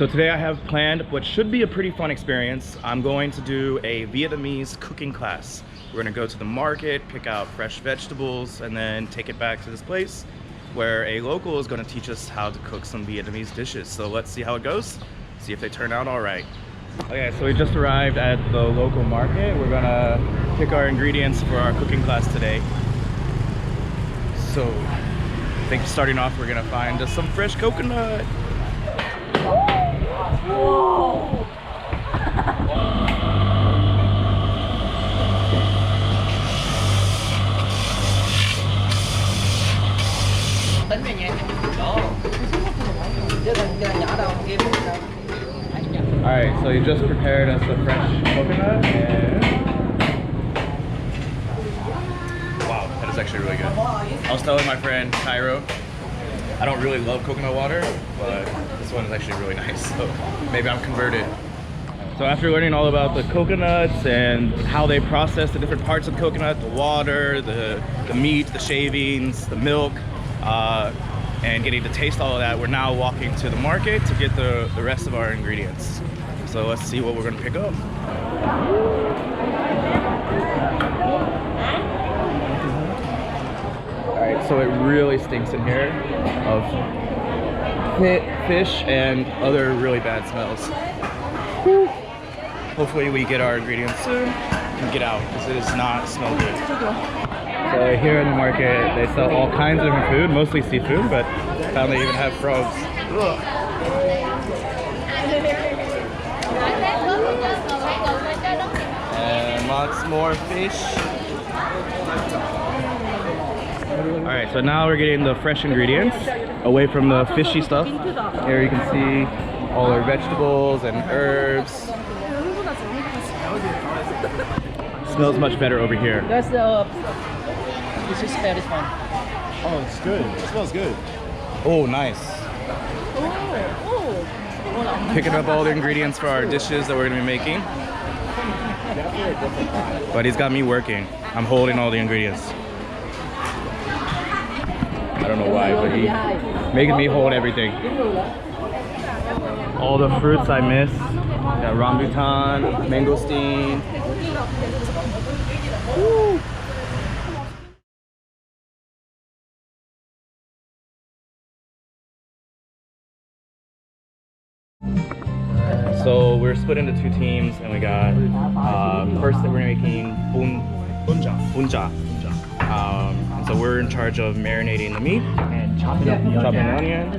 So today I have planned what should be a pretty fun experience. I'm going to do a Vietnamese cooking class. We're gonna go to the market, pick out fresh vegetables, and then take it back to this place where a local is gonna teach us how to cook some Vietnamese dishes. So let's see how it goes, see if they turn out all right. Okay, so we just arrived at the local market. We're gonna pick our ingredients for our cooking class today. So I think starting off, we're gonna find just some fresh coconut. Whoa! Alright, so you just prepared us a fresh coconut and... Wow, that is actually really good. I was telling my friend Cairo, I don't really love coconut water, but this one is actually really nice, so maybe I'm converted. So after learning all about the coconuts and how they process the different parts of coconut, the water, the meat, the shavings, the milk, and getting to taste all of that, we're now walking to the market to get the rest of our ingredients. So let's see what we're gonna pick up. Alright, so it really stinks in here of fish and other really bad smells. Whew. Hopefully we get our ingredients soon and get out, because it does not smell good. So here in the market, they sell all kinds of different food, mostly seafood, but I found they even have frogs. Ugh. And lots more fish. Alright, so now we're getting the fresh ingredients away from the fishy stuff. Here you can see all our vegetables and herbs. Smells much better over here. That's the... This is this one. Oh, it's good. It smells good. Oh, nice. Picking up all the ingredients for our dishes that we're going to be making. But he's got me working. I'm holding all the ingredients. I don't know why, but he's making me hold everything. All the fruits I miss. Got rambutan, mangosteen. Woo. So we're split into two teams, and we got first we're making bunja. And so we're in charge of marinating the meat And chopping up the onion,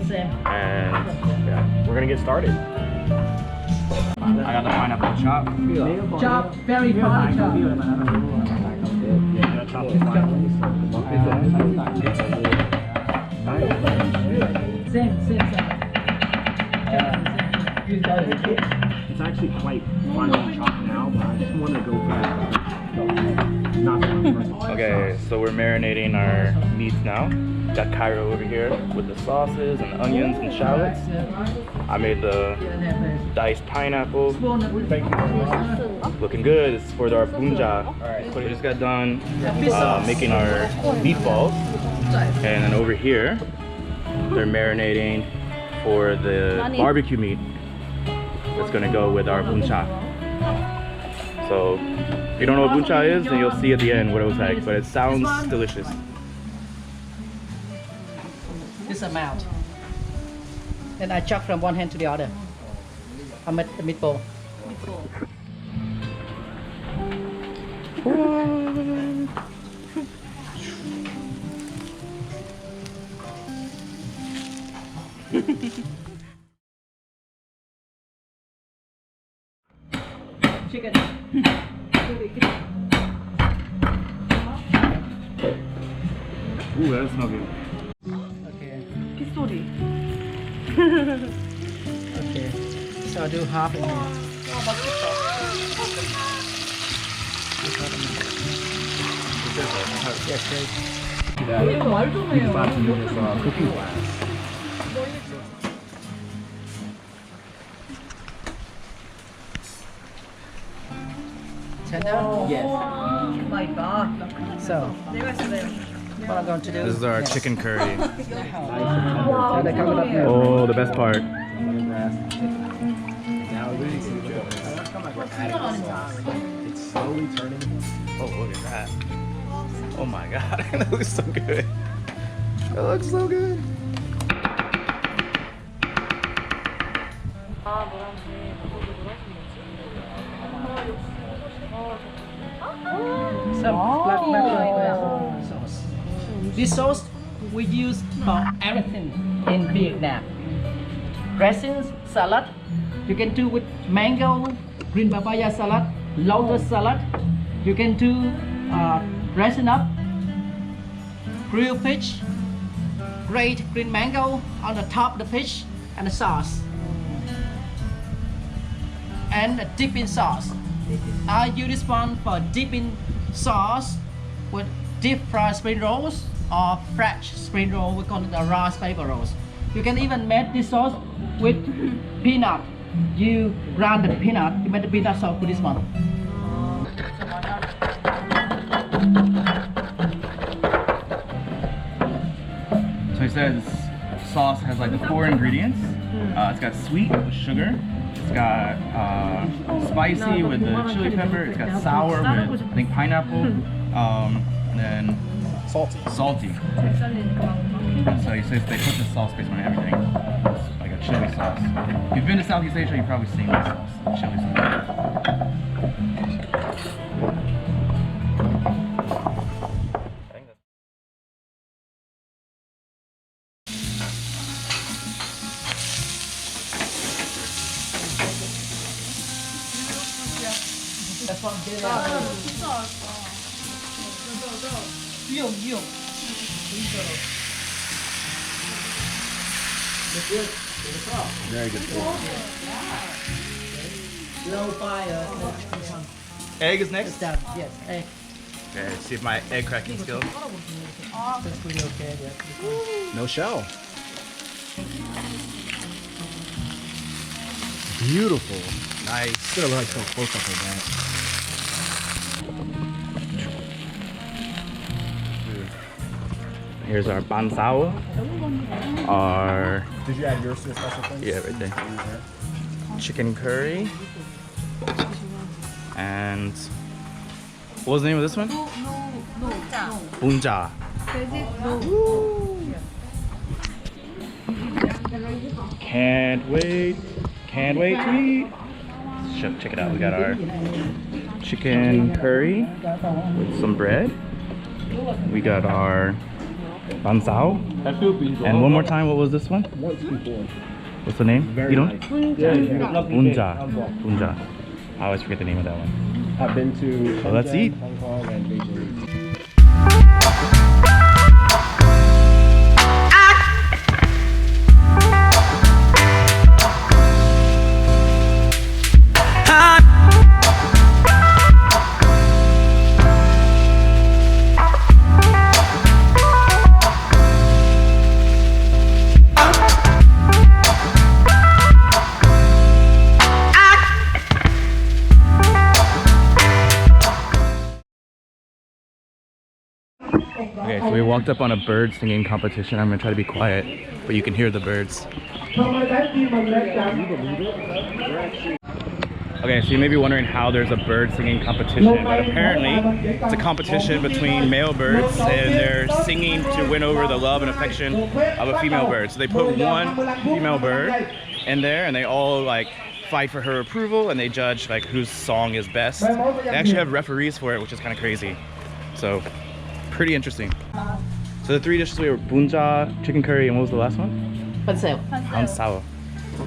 and yeah, we're gonna get started. I got the pineapple chop. Chop, very fine chop. Same. It's actually quite finely chopped now, but I just want to go for not that. Okay, so we're marinating our meats now. Got Cairo over here with the sauces and the onions and shallots. I made the diced pineapple. Looking good. It's for our bunja. Alright, we just got done making our meatballs. And then over here, they're marinating for the barbecue meat that's gonna go with our buncha. So if you don't know what buncha is, then you'll see at the end what it was like, but it sounds delicious. This amount. Then I chop from one hand to the other. I made the meatball. Chicken. Ooh, that smells good. Okay. 빗소리. Okay. So I'll do half in here. Yes, great. 말좀 해요. cooking class. Tender? Yes. Oh my god. So, what I'm going to do? This is our yes. chicken curry. So they cover it up here. Oh, the best part. we're adding the sauce. It's slowly turning. Oh, look at that. Oh my god, that looks so good. That looks so good. Some black pepper sauce. This sauce we use for everything in Vietnam. Dressings, salad. You can do with mango, green papaya salad, lotus salad. You can do dressing up, grilled fish, grate green mango on the top of the fish, and the sauce. And a dipping sauce. I use this one for dipping sauce with deep fried spring rolls or fresh spring roll. We call it the raw paper rolls. You can even make this sauce with peanut. You grind the peanut, you make the peanut sauce with this one. So he says sauce has like the 4 ingredients. It's got sweet with sugar. It's got spicy with the chili pepper. It's got sour with I think pineapple. And then salty. And so he says they put the sauce based on everything. It's like a chili sauce. If you've been to Southeast Asia, you've probably seen this sauce, chili sauce. That's what I'm doing. Very good. Low fire. Egg is next. Down. Yes, egg. Okay, let's see if my egg cracking skills. That's pretty okay. Yeah. No shell. Beautiful. Nice. Still like so close up like that. Here's our ban sao. Our Did you add yours to the special thing? yeah, right there. Chicken curry. And what was the name of this one? Bunja. Can't wait. Can't wait to eat. Check it out. We got our chicken curry with some bread. We got our ban sao. And one more time, what was this one? Once before. What's the name? Very You don't? nice. Yeah. Bunja. Bunja. I always forget the name of that one. I've been to So let's eat. Hong Kong and Beijing. Okay, so we walked up on a bird singing competition. I'm gonna try to be quiet, but you can hear the birds. Okay, so you may be wondering how there's a bird singing competition, but apparently it's a competition between male birds and they're singing to win over the love and affection of a female bird. So they put one female bird in there and they all like fight for her approval and they judge like whose song is best. They actually have referees for it, which is kind of crazy. So pretty interesting. So the 3 dishes were bunja, chicken curry, and what was the last one? Bánh xèo. Han sao.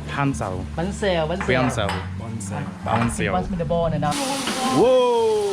Han sao. Bánh xèo. Bánh sao. Bánh sao. Pass me the ball and now. Whoa!